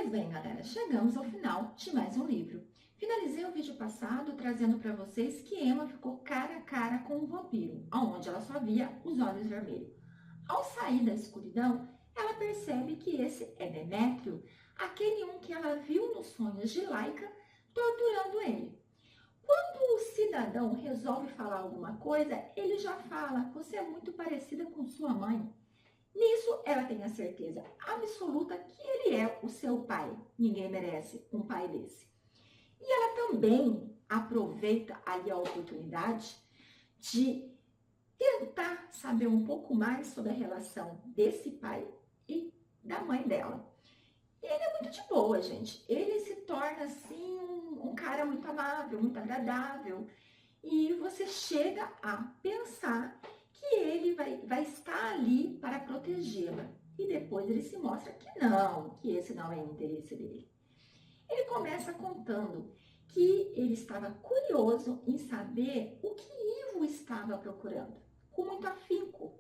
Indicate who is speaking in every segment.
Speaker 1: Pois bem, galera, chegamos ao final de mais um livro. Finalizei o vídeo passado trazendo para vocês que Emma ficou cara a cara com um vampiro, onde ela só via os olhos vermelhos. Ao sair da escuridão, ela percebe que esse é Demétrio, aquele um que ela viu nos sonhos de Laika, torturando ele. Quando o cidadão resolve falar alguma coisa, ele já fala: "Você é muito parecida com sua mãe." Nisso, ela tem a certeza absoluta que ele é o seu pai. Ninguém merece um pai desse. E ela também aproveita ali a oportunidade de tentar saber um pouco mais sobre a relação desse pai e da mãe dela. E ele é muito de boa, gente. Ele se torna, assim, um cara muito amável, muito agradável. E você chega a pensar que ele vai estar ali para protegê-la. E depois ele se mostra que esse não é o interesse dele. Ele começa contando que ele estava curioso em saber o que Ivo estava procurando, com muito afinco.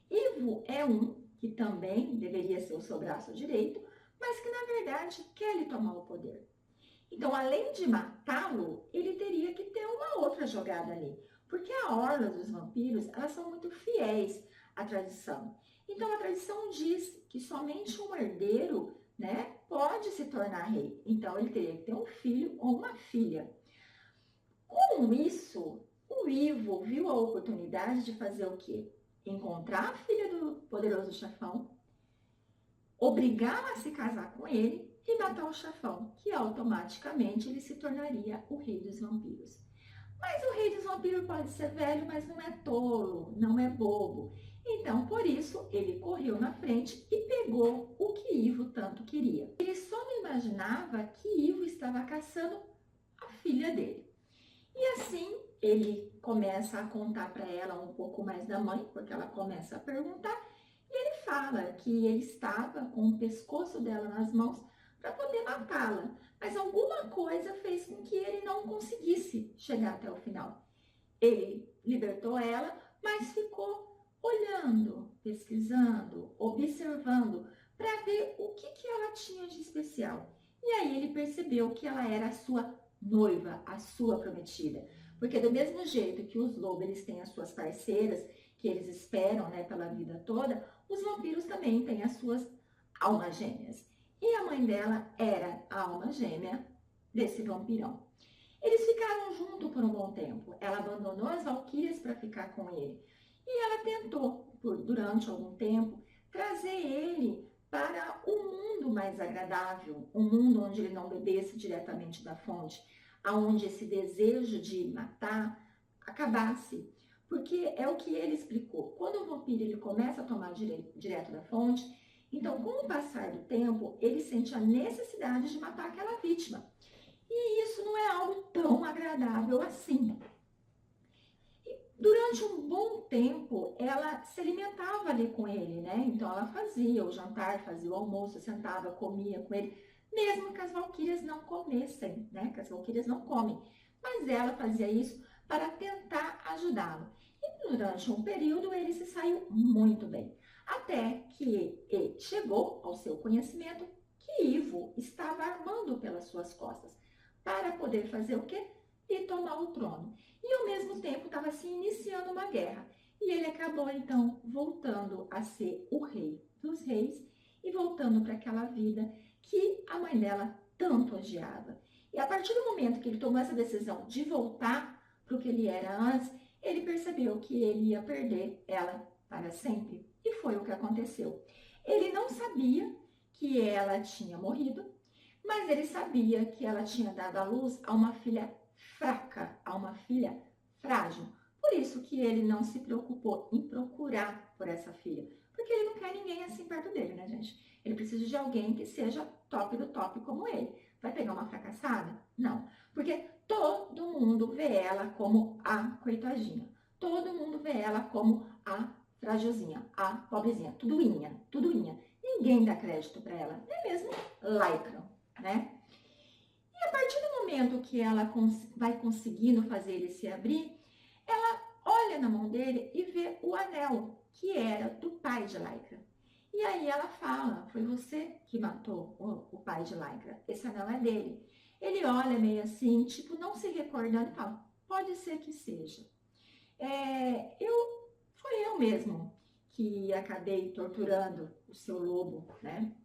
Speaker 1: Ivo é um que também deveria ser o seu braço direito, mas que na verdade quer lhe tomar o poder. Então, além de matá-lo, ele teria que ter uma outra jogada ali. Porque a orla dos vampiros, elas são muito fiéis à tradição. Então, a tradição diz que somente um herdeiro, né, pode se tornar rei. Então, ele teria que ter um filho ou uma filha. Com isso, o Ivo viu a oportunidade de fazer o quê? Encontrar a filha do poderoso chefão, obrigá-la a se casar com ele e matar o chefão, que automaticamente ele se tornaria o rei dos vampiros. Mas o rei dos vampiros pode ser velho, mas não é tolo, não é bobo. Então, por isso, ele correu na frente e pegou o que Ivo tanto queria. Ele só não imaginava que Ivo estava caçando a filha dele. E assim, ele começa a contar para ela um pouco mais da mãe, porque ela começa a perguntar, e ele fala que ele estava com o pescoço dela nas mãos para poder matá-la, mas alguma coisa fez com que ele não conseguisse chegar até o final. Ele libertou ela, mas ficou olhando, pesquisando, observando, para ver o que ela tinha de especial. E aí ele percebeu que ela era a sua noiva, a sua prometida. Porque do mesmo jeito que os lobos eles têm as suas parceiras, que eles esperam, né, pela vida toda, os vampiros também têm as suas almas gêmeas. E a mãe dela era a alma gêmea desse vampirão. Eles ficaram juntos por um bom tempo. Ela abandonou as valquírias para ficar com ele. E ela tentou, durante algum tempo, trazer ele para um mundo mais agradável, um mundo onde ele não bebesse diretamente da fonte, aonde esse desejo de matar acabasse. Porque é o que ele explicou. Quando o vampiro ele começa a tomar direto da fonte, então, com o passar do tempo, ele sente a necessidade de matar aquela vítima. E isso não é algo tão agradável assim. E durante um bom tempo, ela se alimentava ali com ele, né? Então, ela fazia o jantar, fazia o almoço, sentava, comia com ele, mesmo que as valquírias não comessem, né? Que as valquírias não comem. Mas ela fazia isso para tentar ajudá-lo. E durante um período, ele se saiu muito bem. Até que ele chegou ao seu conhecimento que Ivo estava armando pelas suas costas para poder fazer o quê? E tomar o trono. E ao mesmo tempo estava se iniciando uma guerra. E ele acabou então voltando a ser o rei dos reis e voltando para aquela vida que a mãe dela tanto odiava. E a partir do momento que ele tomou essa decisão de voltar para o que ele era antes, ele percebeu que ele ia perder ela para sempre. E foi o que aconteceu. Ele não sabia que ela tinha morrido, mas ele sabia que ela tinha dado à luz a uma filha fraca, a uma filha frágil. Por isso que ele não se preocupou em procurar por essa filha. Porque ele não quer ninguém assim perto dele, né, gente? Ele precisa de alguém que seja top do top como ele. Vai pegar uma fracassada? Não. Porque todo mundo vê ela como a coitadinha. Todo mundo vê ela como a frágilzinha, a pobrezinha, tudoinha. Ninguém dá crédito para ela, nem mesmo Lycra, né? E a partir do momento que ela vai conseguindo fazer ele se abrir, ela olha na mão dele e vê o anel, que era do pai de Lycra. E aí ela fala, foi você que matou o pai de Lycra, esse anel é dele. Ele olha meio assim, tipo, não se recordando e fala, pode ser que seja. Foi eu mesmo que acabei torturando o seu lobo, né?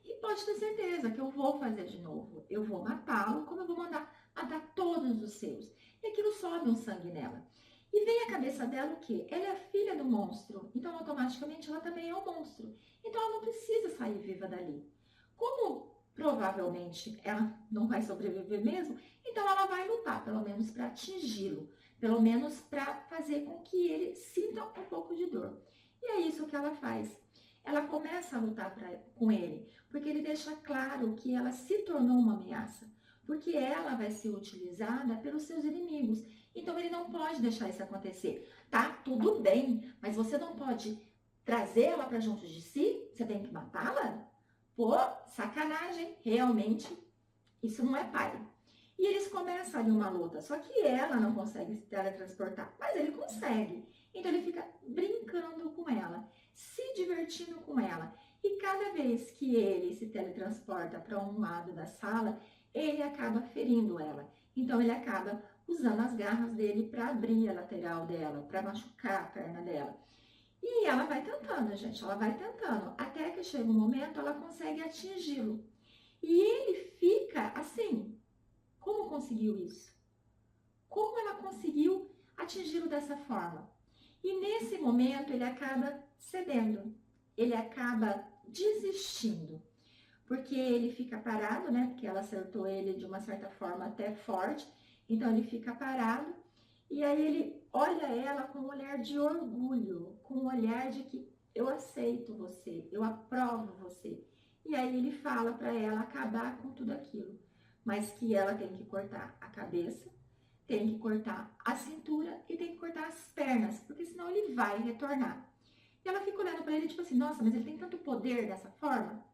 Speaker 1: E pode ter certeza que eu vou fazer de novo. Eu vou matá-lo, como eu vou mandar matar todos os seus. E aquilo sobe um sangue nela. E vem a cabeça dela o quê? Ela é a filha do monstro, então automaticamente ela também é um monstro. Então ela não precisa sair viva dali. Como provavelmente ela não vai sobreviver mesmo, então ela vai lutar, pelo menos para atingi-lo, pelo menos para fazer com que ele sinta um pouco de dor. E é isso que ela faz. Ela começa a lutar com ele, porque ele deixa claro que ela se tornou uma ameaça, porque ela vai ser utilizada pelos seus inimigos. Então ele não pode deixar isso acontecer. Tá, tudo bem, mas você não pode trazer ela para junto de si? Você tem que matá-la? Pô, sacanagem, realmente, isso não é pai. E eles começam ali uma luta, só que ela não consegue se teletransportar, mas ele consegue. Então ele fica brincando com ela, se divertindo com ela. E cada vez que ele se teletransporta para um lado da sala, ele acaba ferindo ela. Então ele acaba usando as garras dele para abrir a lateral dela, para machucar a perna dela. E ela vai tentando, gente, ela vai tentando, até que chega um momento ela consegue atingi-lo. E ele fica assim, como conseguiu isso? Como ela conseguiu atingi-lo dessa forma? E nesse momento ele acaba cedendo, ele acaba desistindo, porque ele fica parado, né? Porque ela acertou ele de uma certa forma até forte, então ele fica parado e aí ele olha ela com um olhar de orgulho, com um olhar de que eu aceito você, eu aprovo você. E aí ele fala para ela acabar com tudo aquilo, mas que ela tem que cortar a cabeça, tem que cortar a cintura e tem que cortar as pernas, porque senão ele vai retornar. E ela fica olhando para ele, tipo assim, nossa, mas ele tem tanto poder dessa forma?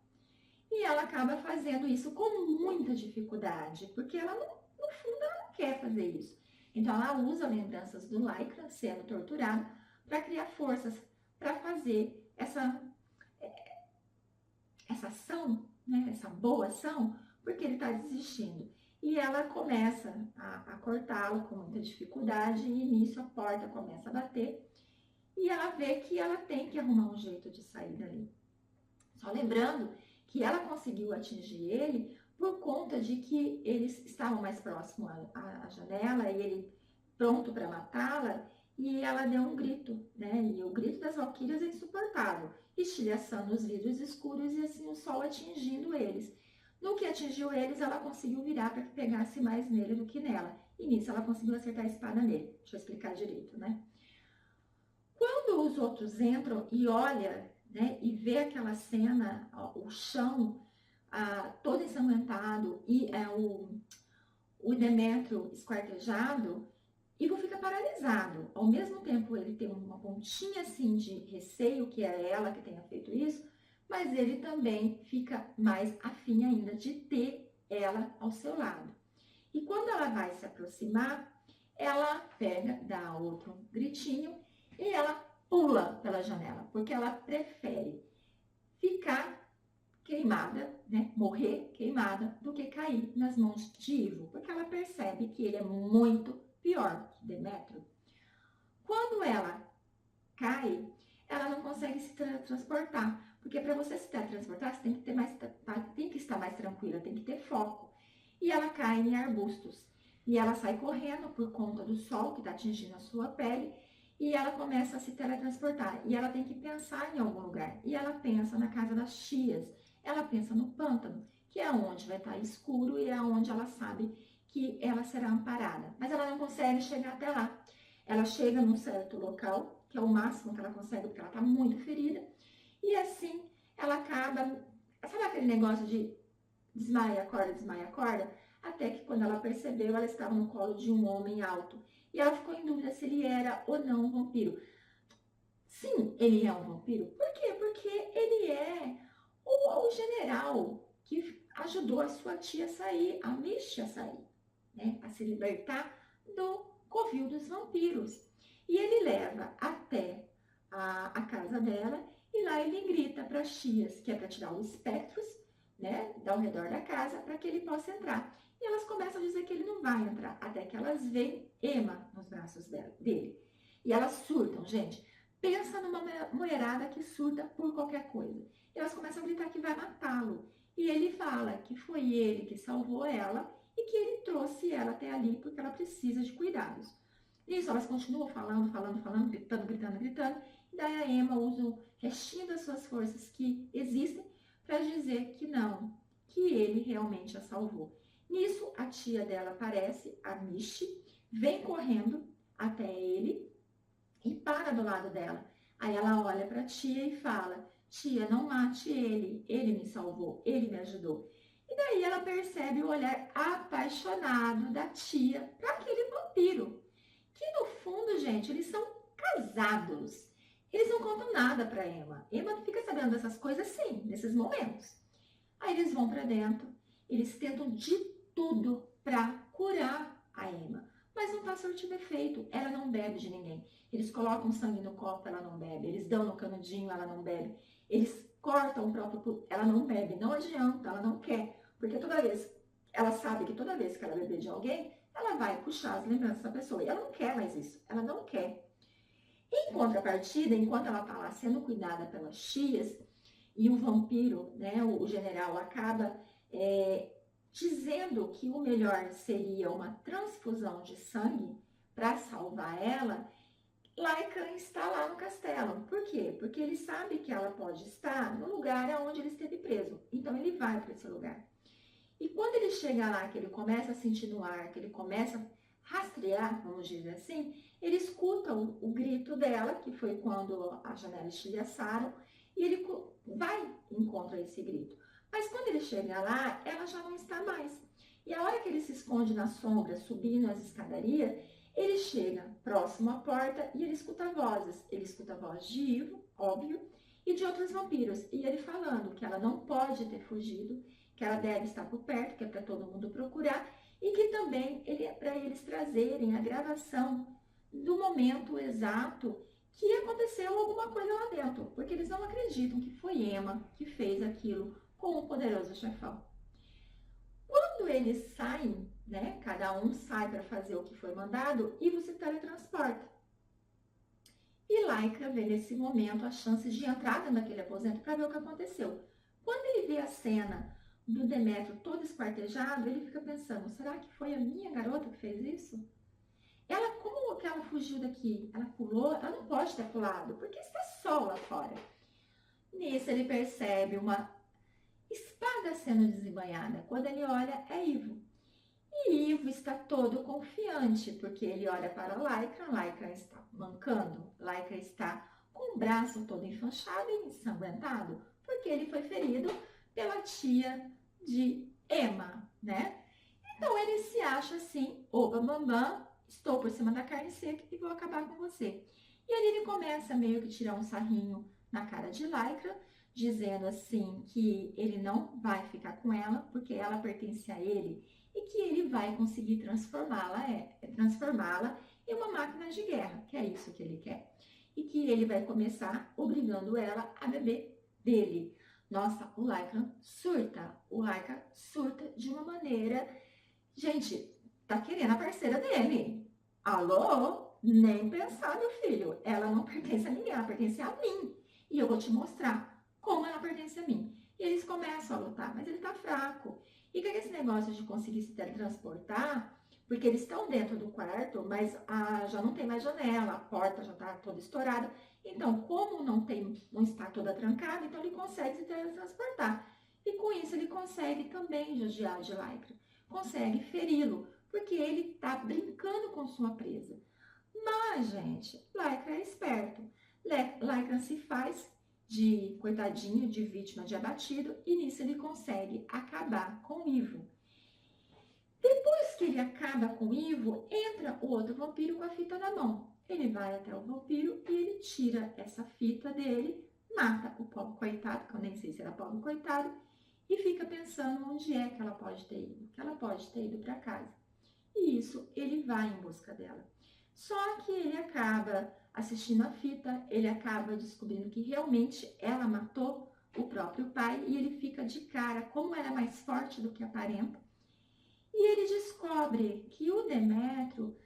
Speaker 1: E ela acaba fazendo isso com muita dificuldade, porque ela, no fundo, ela não quer fazer isso. Então, ela usa lembranças do Lycra sendo torturado para criar forças para fazer essa ação, né, essa boa ação, porque ele está desistindo. E ela começa a cortá-lo com muita dificuldade, e nisso a porta começa a bater, e ela vê que ela tem que arrumar um jeito de sair dali. Só lembrando que ela conseguiu atingir ele por conta de que eles estavam mais próximos à janela e ele pronto para matá-la, e ela deu um grito, né? E o grito das valquírias é insuportável, estilhaçando os vidros escuros e assim o sol atingindo eles. No que atingiu eles, ela conseguiu virar para que pegasse mais nele do que nela. E nisso ela conseguiu acertar a espada nele. Deixa eu explicar direito, né? Quando os outros entram e olham, né, e vê aquela cena, ó, o chão todo ensanguentado e o Demétrio esquartejado, Igor fica paralisado. Ao mesmo tempo, ele tem uma pontinha assim de receio que é ela que tenha feito isso, mas ele também fica mais afim ainda de ter ela ao seu lado. E quando ela vai se aproximar, ela pega, dá outro gritinho e ela pula pela janela, porque ela prefere ficar queimada, né, morrer queimada, do que cair nas mãos de Ivo, porque ela percebe que ele é muito pior que Demétrio. Quando ela cai, ela não consegue se transportar, porque para você se transportar, você tem que tem que estar mais tranquila, tem que ter foco. E ela cai em arbustos. E ela sai correndo por conta do sol que está atingindo a sua pele, e ela começa a se teletransportar. E ela tem que pensar em algum lugar. E ela pensa na casa das tias, ela pensa no pântano, que é onde vai estar escuro e é onde ela sabe que ela será amparada. Mas ela não consegue chegar até lá. Ela chega num certo local, que é o máximo que ela consegue, porque ela está muito ferida, e assim ela acaba, sabe aquele negócio de desmaia, acorda, até que quando ela percebeu, ela estava no colo de um homem alto, e ela ficou em dúvida se ele era ou não um vampiro. Sim, ele é um vampiro. Por quê? Porque ele é o general que ajudou a sua tia a sair, a Misty a sair, né? A se libertar do covil dos vampiros. E ele leva até a casa dela, e lá ele grita para as tias, que é para tirar os espectros, né, ao redor da casa, para que ele possa entrar. E elas começam a dizer que ele não vai entrar, até que elas veem Emma nos braços dele. E elas surtam, gente. Pensa numa mulherada que surta por qualquer coisa. E elas começam a gritar que vai matá-lo. E ele fala que foi ele que salvou ela e que ele trouxe ela até ali porque ela precisa de cuidados. Nisso, elas continuam falando, gritando. E daí a Emma usa o restinho das suas forças que existem para dizer que não, que ele realmente a salvou. Nisso, a tia dela aparece, a Mishi, vem correndo até ele e para do lado dela. Aí ela olha para a tia e fala: tia, não mate ele me salvou, ele me ajudou. E daí ela percebe o olhar apaixonado da tia para aquele vampiro. Que no fundo, gente, eles são casados. Eles não contam nada para Emma. Emma não fica sabendo dessas coisas sim, nesses momentos. Aí eles vão para dentro, eles tentam de tudo para curar a Emma. Mas não está surtindo efeito, ela não bebe de ninguém. Eles colocam sangue no copo, ela não bebe. Eles dão no canudinho, ela não bebe. Eles cortam o próprio, ela não bebe. Não adianta, ela não quer. Porque toda vez, ela sabe que toda vez que ela beber de alguém, ela vai puxar as lembranças da pessoa. E ela não quer mais isso, ela não quer. Em contrapartida, enquanto ela está lá sendo cuidada pelas tias, e o vampiro, né, o general, acaba dizendo que o melhor seria uma transfusão de sangue para salvar ela, Lycan está lá no castelo. Por quê? Porque ele sabe que ela pode estar no lugar onde ele esteve preso. Então ele vai para esse lugar. E quando ele chega lá, que ele começa a sentir no ar, que ele começa a rastrear, vamos dizer assim, ele escuta o grito dela, que foi quando as janelas estilhaçaram, e ele vai e encontra esse grito. Mas quando ele chega lá, ela já não está mais. E a hora que ele se esconde na sombra, subindo as escadarias, ele chega próximo à porta e ele escuta vozes. Ele escuta a voz de Ivo, óbvio, e de outros vampiros. E ele falando que ela não pode ter fugido, que ela deve estar por perto, que é para todo mundo procurar, e que também é para eles trazerem a gravação do momento exato que aconteceu alguma coisa lá dentro, porque eles não acreditam que foi Emma que fez aquilo com o poderoso chefão. Quando eles saem, né, cada um sai para fazer o que foi mandado, Ivo se teletransporta. E Lyca vê nesse momento a chance de entrar dentro daquele aposento para ver o que aconteceu. Quando ele vê a cena do Demétrio todo esquartejado, ele fica pensando, será que foi a minha garota que fez isso? Ela, como que ela fugiu daqui? Ela pulou? Ela não pode ter pulado, porque está sol lá fora. Nisso ele percebe uma espada sendo desembainhada. Quando ele olha, é Ivo. E Ivo está todo confiante, porque ele olha para Lyca está mancando, Lyca está com o braço todo enfanchado e ensanguentado, porque ele foi ferido pela tia de Emma, né? Então ele se acha assim, oba bambam, estou por cima da carne seca e vou acabar com você. E ali ele começa meio que tirar um sarrinho na cara de Lycra, dizendo assim que ele não vai ficar com ela, porque ela pertence a ele, e que ele vai conseguir transformá-la em uma máquina de guerra, que é isso que ele quer. E que ele vai começar obrigando ela a beber dele. Nossa, o Lycan surta de uma maneira... Gente, tá querendo a parceira dele. Alô? Nem pensar, meu filho. Ela não pertence a ninguém, ela pertence a mim. E eu vou te mostrar como ela pertence a mim. E eles começam a lutar, mas ele tá fraco. E com esse negócio de conseguir se teletransportar, porque eles estão dentro do quarto, mas já não tem mais janela, a porta já tá toda estourada. Então, como não está toda trancada, então ele consegue se teletransportar. E com isso ele consegue também judiar de Lycra. Consegue feri-lo, porque ele tá brincando com sua presa. Mas, gente, Lycra é esperto. Lycra se faz de coitadinho, de vítima, de abatido, e nisso ele consegue acabar com Ivo. Depois que ele acaba com Ivo, entra o outro vampiro com a fita na mão. Ele vai até o vampiro e ele tira essa fita dele, mata o pobre coitado, que eu nem sei se era pobre coitado, e fica pensando onde é que ela pode ter ido, que ela pode ter ido para casa. E isso, ele vai em busca dela. Só que ele acaba assistindo a fita, ele acaba descobrindo que realmente ela matou o próprio pai e ele fica de cara, como ela é mais forte do que aparenta. E ele descobre que o Demétrio,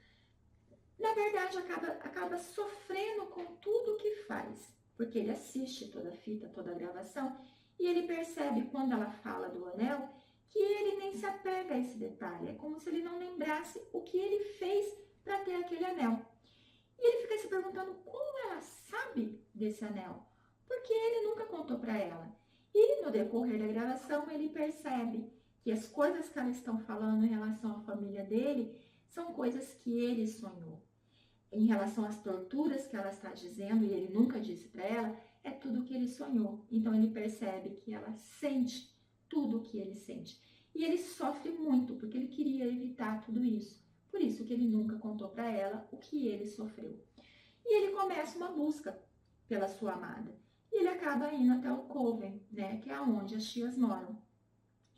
Speaker 1: na verdade, acaba sofrendo com tudo que faz, porque ele assiste toda a fita, toda a gravação, e ele percebe quando ela fala do anel que ele nem se apega a esse detalhe. É como se ele não lembrasse o que ele fez para ter aquele anel. E ele fica se perguntando como ela sabe desse anel, porque ele nunca contou para ela. E no decorrer da gravação ele percebe que as coisas que elas estão falando em relação à família dele são coisas que ele sonhou. Em relação às torturas que ela está dizendo, e ele nunca disse para ela, é tudo que ele sonhou. Então ele percebe que ela sente tudo o que ele sente. E ele sofre muito, porque ele queria evitar tudo isso. Por isso que ele nunca contou para ela o que ele sofreu. E ele começa uma busca pela sua amada. E ele acaba indo até o Coven, né, que é onde as tias moram.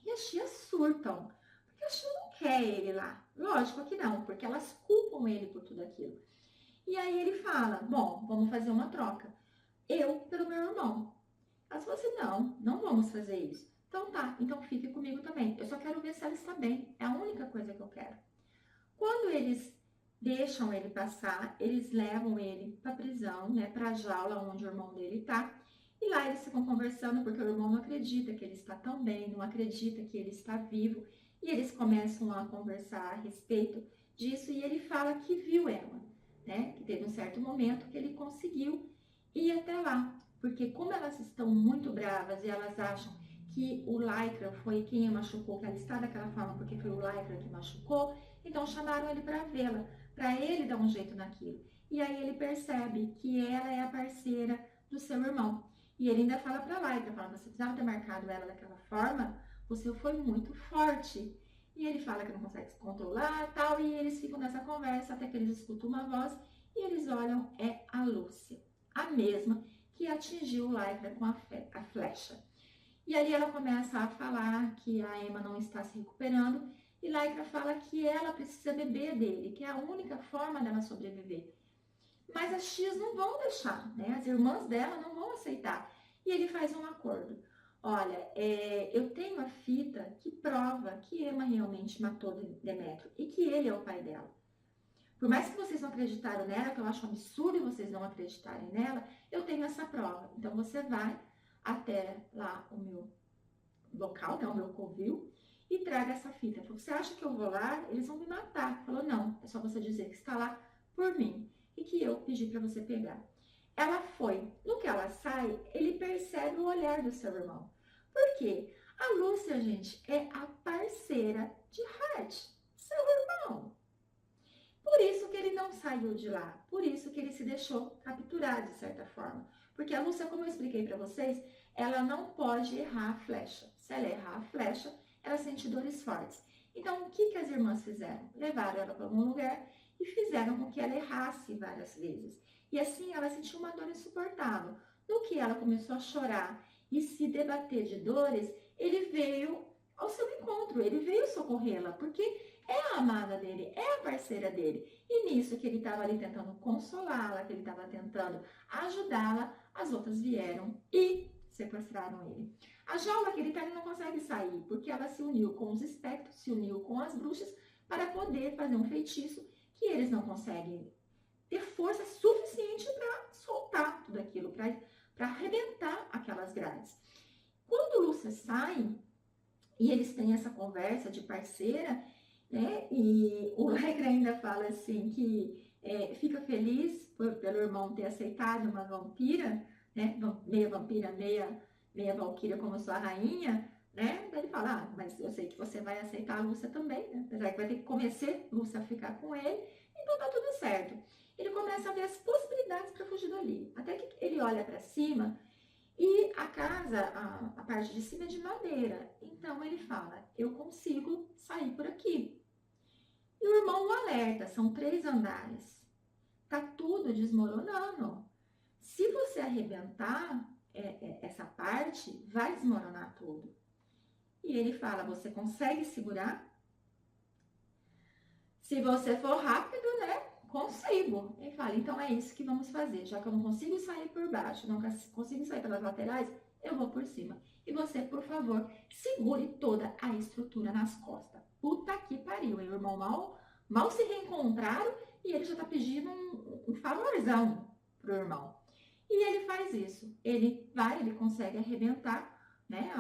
Speaker 1: E as tias surtam, porque as tias não querem ele lá. Lógico que não, porque elas culpam ele por tudo aquilo. E aí ele fala, bom, vamos fazer uma troca. Eu pelo meu irmão. Elas falam assim, não vamos fazer isso. Então tá, então fique comigo também. Eu só quero ver se ela está bem. É a única coisa que eu quero. Quando eles deixam ele passar, eles levam ele para a prisão, né, para a jaula onde o irmão dele está. E lá eles ficam conversando porque o irmão não acredita que ele está tão bem, não acredita que ele está vivo. E eles começam a conversar a respeito disso e ele fala que viu ela, né, que teve um certo momento que ele conseguiu ir até lá. Porque como elas estão muito bravas e elas acham que o Lycra foi quem a machucou, que ela está daquela forma porque foi o Lycra que machucou, então chamaram ele para vê-la, para ele dar um jeito naquilo. E aí ele percebe que ela é a parceira do seu irmão. E ele ainda fala para Lycra, fala, você precisava ter marcado ela daquela forma, você foi muito forte. E ele fala que não consegue se controlar tal, e eles ficam nessa conversa até que eles escutam uma voz e eles olham, é a Lúcia, a mesma que atingiu o Lycra com a flecha. E ali ela começa a falar que a Emma não está se recuperando e Lycra fala que ela precisa beber dele, que é a única forma dela sobreviver. Mas as tias não vão deixar, né? As irmãs dela não vão aceitar. E ele faz um acordo. Olha, eu tenho a fita que prova que Emma realmente matou Demétrio e que ele é o pai dela. Por mais que vocês não acreditaram nela, que eu acho um absurdo vocês não acreditarem nela, eu tenho essa prova. Então você vai até lá o meu local, né, o meu covil, e traga essa fita. Falou, você acha que eu vou lá? Eles vão me matar. Falou, não, é só você dizer que está lá por mim e que eu pedi para você pegar. Ela foi. No que ela sai, ele percebe o olhar do seu irmão. Por quê? A Lúcia, gente, é a parceira de Hart, seu irmão. Por isso que ele não saiu de lá, por isso que ele se deixou capturar de certa forma. Porque a Lúcia, como eu expliquei para vocês, ela não pode errar a flecha. Se ela errar a flecha, ela sente dores fortes. Então, o que as irmãs fizeram? Levaram ela para algum lugar e fizeram com que ela errasse várias vezes. E assim ela sentiu uma dor insuportável. No que ela começou a chorar e se debater de dores, ele veio ao seu encontro, ele veio socorrê-la, porque é a amada dele, é a parceira dele. E nisso que ele estava ali tentando consolá-la, que ele estava tentando ajudá-la, as outras vieram e sequestraram ele. A jaula que ele está, ele não consegue sair, porque ela se uniu com os espectros, se uniu com as bruxas, para poder fazer um feitiço que eles não conseguem ter força suficiente para soltar tudo aquilo, para arrebentar aquelas grades. Quando Lúcia sai, e eles têm essa conversa de parceira, né? E o Lycra ainda fala assim que fica feliz pelo irmão ter aceitado uma vampira, né? Meia vampira, meia valquíria como sua rainha, né? Ele fala, mas eu sei que você vai aceitar a Lúcia também, né? Apesar que vai ter que convencer Lúcia a ficar com ele, então tá tudo certo. Ele começa a ver as possibilidades para fugir dali, até que ele olha para cima e a casa, a parte de cima é de madeira. Então ele fala, eu consigo sair por aqui. E o irmão o alerta, são 3 andares. Tá tudo desmoronando. Se você arrebentar essa parte, vai desmoronar tudo. E ele fala, você consegue segurar? Se você for rápido, né? consigo. Ele fala, então é isso que vamos fazer. Já que eu não consigo sair por baixo, não consigo sair pelas laterais, eu vou por cima. E você, por favor, segure toda a estrutura nas costas. Puta que pariu, hein? O irmão mal se reencontraram e ele já tá pedindo um favorzão pro irmão. E ele faz isso. Ele vai, ele consegue arrebentar, né?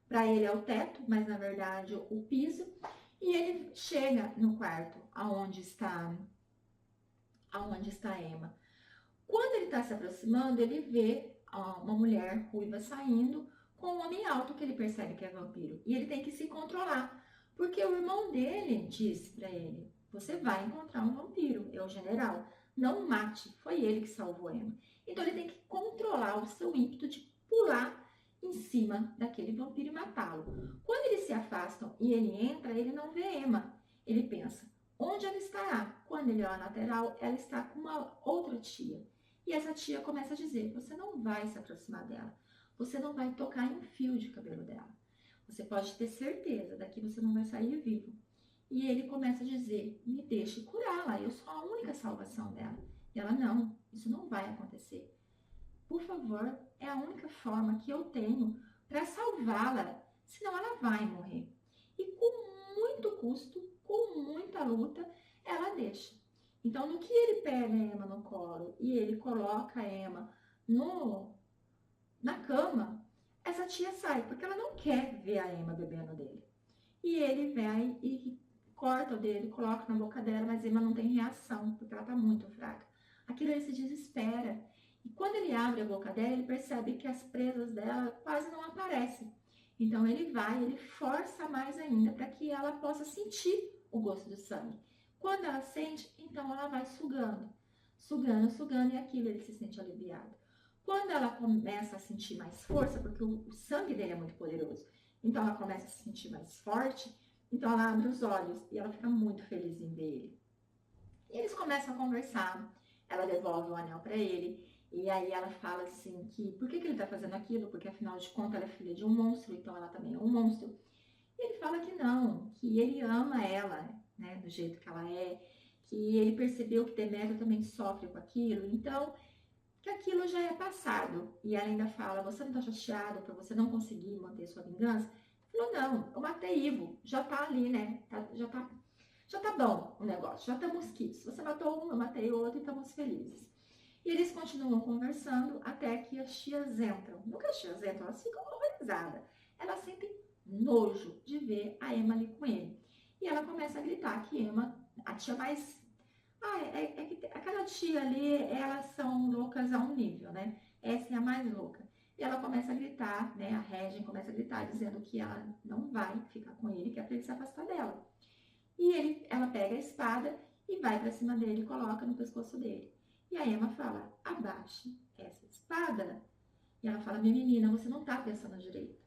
Speaker 1: Para ele é o teto, mas na verdade o piso. E ele chega no quarto aonde está a Emma. Quando ele está se aproximando, ele vê uma mulher ruiva saindo com um homem alto que ele percebe que é vampiro. E ele tem que se controlar, porque o irmão dele disse para ele: você vai encontrar um vampiro, é o general. Não mate, foi ele que salvou Emma. Então ele tem que controlar o seu ímpeto de pular em cima daquele vampiro e matá-lo. Quando eles se afastam e ele entra, ele não vê Emma. Ele pensa, onde ela estará? Quando ele olha na lateral, ela está com uma outra tia. E essa tia começa a dizer, você não vai se aproximar dela. Você não vai tocar em um fio de cabelo dela. Você pode ter certeza, daqui você não vai sair vivo. E ele começa a dizer, me deixe curá-la, eu sou a única salvação dela. E ela, não, isso não vai acontecer. Por favor, é a única forma que eu tenho para salvá-la, senão ela vai morrer. E com muito custo, com muita luta, ela deixa. Então, no que ele pega a Emma no colo e ele coloca a Emma na cama, essa tia sai, porque ela não quer ver a Emma bebendo dele. E ele vai e corta o dele, coloca na boca dela, mas a Emma não tem reação, porque ela está muito fraca. Aquilo ele se desespera. E quando ele abre a boca dela, ele percebe que as presas dela quase não aparecem. Então ele vai, ele força mais ainda para que ela possa sentir o gosto do sangue. Quando ela sente, então ela vai sugando, sugando, e aquilo ele se sente aliviado. Quando ela começa a sentir mais força, porque o sangue dele é muito poderoso, então ela começa a se sentir mais forte, então ela abre os olhos e ela fica muito feliz em ver ele. E eles começam a conversar, ela devolve o anel para ele, e aí ela fala assim que por que ele tá fazendo aquilo? Porque afinal de contas ela é filha de um monstro, então ela também é um monstro. E ele fala que não, que ele ama ela, né, do jeito que ela é, que ele percebeu que Demétrio também sofre com aquilo, então que aquilo já é passado. E ela ainda fala, você não tá chateado por você não conseguir manter sua vingança? Ele falou, não, eu matei Ivo, já tá ali, né, já tá bom o negócio, já estamos quites. Você matou um, eu matei outro e estamos felizes. E eles continuam conversando até que as tias entram. No que as tias entram, elas ficam horrorizadas. Elas sentem nojo de ver a Emma ali com ele. E ela começa a gritar que Emma, a tia mais... que aquela tia ali, elas são loucas a um nível, né? Essa é a mais louca. E ela começa a gritar, né? A Regem começa a gritar, dizendo que ela não vai ficar com ele, que é pra ele se afastar dela. E ela pega a espada e vai pra cima dele e coloca no pescoço dele. E a Emma fala, abaixe essa espada. E ela fala, minha menina, você não tá pensando direito.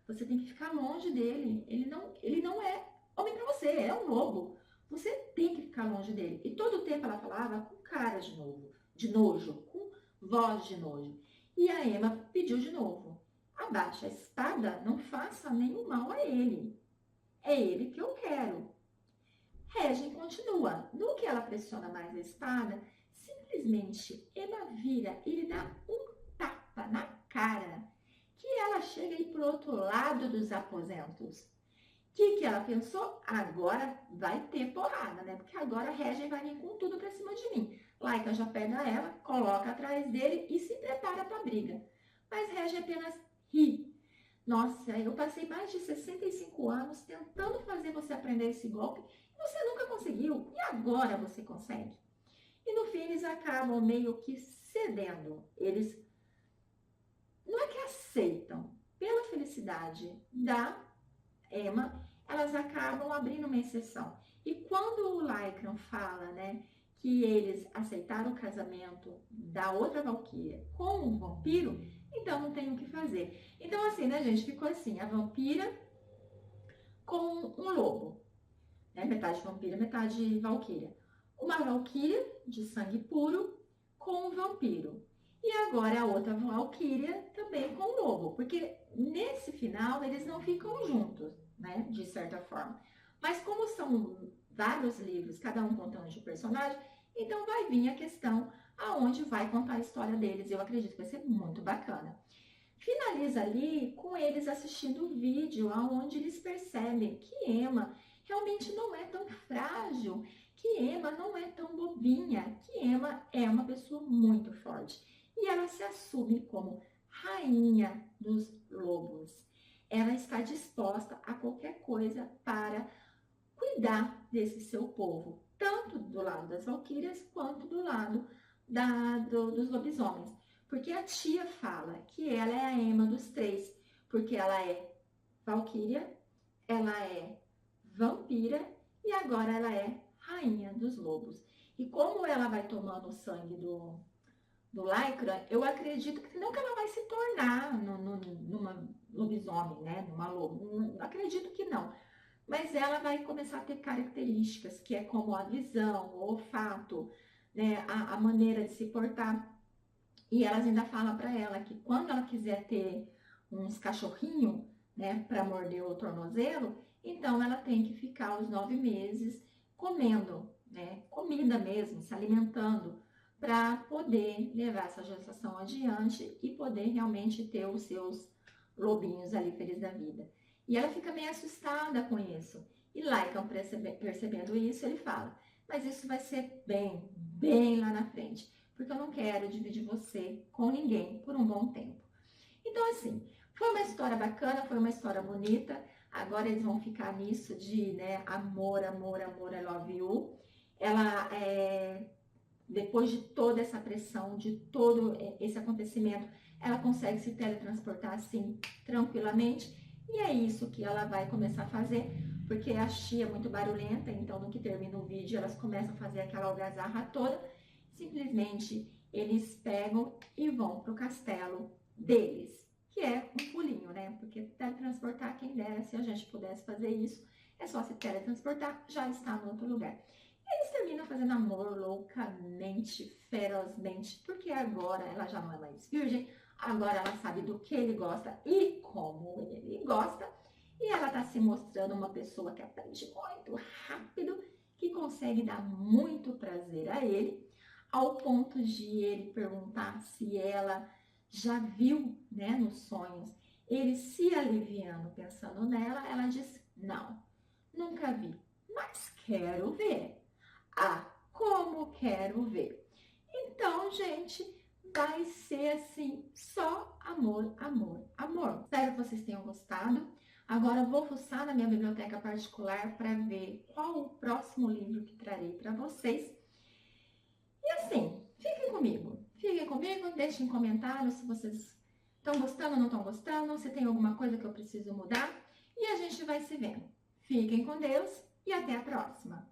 Speaker 1: Você tem que ficar longe dele. Ele não é homem pra você, é um lobo. Você tem que ficar longe dele. E todo o tempo ela falava com cara de nojo, com voz de nojo. E a Emma pediu de novo, abaixe a espada, não faça nenhum mal a ele. É ele que eu quero. Regem continua. No que ela pressiona mais a espada, simplesmente Emma vira e lhe dá um tapa na cara, que ela chega aí pro outro lado dos aposentos. O que ela pensou? Agora vai ter porrada, né? Porque agora a Regem vai vir com tudo pra cima de mim. Laika já pega ela, coloca atrás dele e se prepara pra briga. Mas Regem apenas ri. Nossa, eu passei mais de 65 anos tentando fazer você aprender esse golpe e você nunca conseguiu. E agora você consegue? E no fim eles acabam meio que cedendo. Eles não é que aceitam. Pela felicidade da Emma, elas acabam abrindo uma exceção. E quando o Lycran fala, né, que eles aceitaram o casamento da outra Valquíria com o vampiro, então não tem o que fazer. Então assim, né, gente, ficou assim, a vampira com um lobo, né, metade vampira, metade Valquíria. Uma Valquíria de sangue puro com um vampiro. E agora a outra Valquíria também com o lobo, porque nesse final eles não ficam juntos, né, de certa forma. Mas como são vários livros, cada um contando de personagem, Então vai vir a questão aonde vai contar a história deles. Eu acredito que vai ser muito bacana. Finaliza ali com eles assistindo o vídeo, aonde eles percebem que Emma realmente não é tão frágil, que Emma não é tão bobinha, que Emma é uma pessoa muito forte. E ela se assume como rainha dos lobos. Ela está disposta a qualquer coisa para cuidar desse seu povo, tanto do lado das valquírias quanto do lado dos lobisomens. Porque a tia fala que ela é a Emma dos três, porque ela é valquíria, ela é vampira e agora ela é rainha dos lobos. E como ela vai tomando o sangue do Lycra, eu acredito que não que ela vai se tornar numa lobisomem, né? Numa lobo. Não, acredito que não. Mas ela vai começar a ter características, que é como a visão, o olfato, né? A maneira de se portar. E elas ainda falam para ela que quando ela quiser ter uns cachorrinhos, né, para morder o tornozelo, então ela tem que ficar os 9 meses comendo, né, comida mesmo, se alimentando, para poder levar essa gestação adiante e poder realmente ter os seus lobinhos ali felizes da vida. E ela fica meio assustada com isso. E Lycan, percebendo isso, ele fala, mas isso vai ser bem lá na frente, porque eu não quero dividir você com ninguém por um bom tempo. Então, assim, foi uma história bacana, foi uma história bonita. Agora eles vão ficar nisso de, né, amor, I love you. Ela, depois de toda essa pressão, de todo esse acontecimento, ela consegue se teletransportar assim, tranquilamente. E é isso que ela vai começar a fazer, porque a Xia é muito barulhenta, então no que termina o vídeo, elas começam a fazer aquela algazarra toda. Simplesmente eles pegam e vão pro castelo deles, que é um pulinho, né? Porque teletransportar, quem dera, se a gente pudesse fazer isso, é só se teletransportar, já está no outro lugar. Eles terminam fazendo amor loucamente, ferozmente, porque agora ela já não é mais virgem, agora ela sabe do que ele gosta e como ele gosta, e ela tá se mostrando uma pessoa que aprende muito rápido, que consegue dar muito prazer a ele, ao ponto de ele perguntar se ela já viu, né, nos sonhos, ele se aliviando pensando nela. Ela diz, não, nunca vi, mas quero ver. Ah, como quero ver. Então, gente, vai ser assim, só amor, amor, amor. Espero que vocês tenham gostado. Agora eu vou fuçar na minha biblioteca particular para ver qual o próximo livro que trarei para vocês. E assim, fiquem comigo, deixem comentários se vocês estão gostando ou não estão gostando, se tem alguma coisa que eu preciso mudar, e a gente vai se vendo. Fiquem com Deus e até a próxima!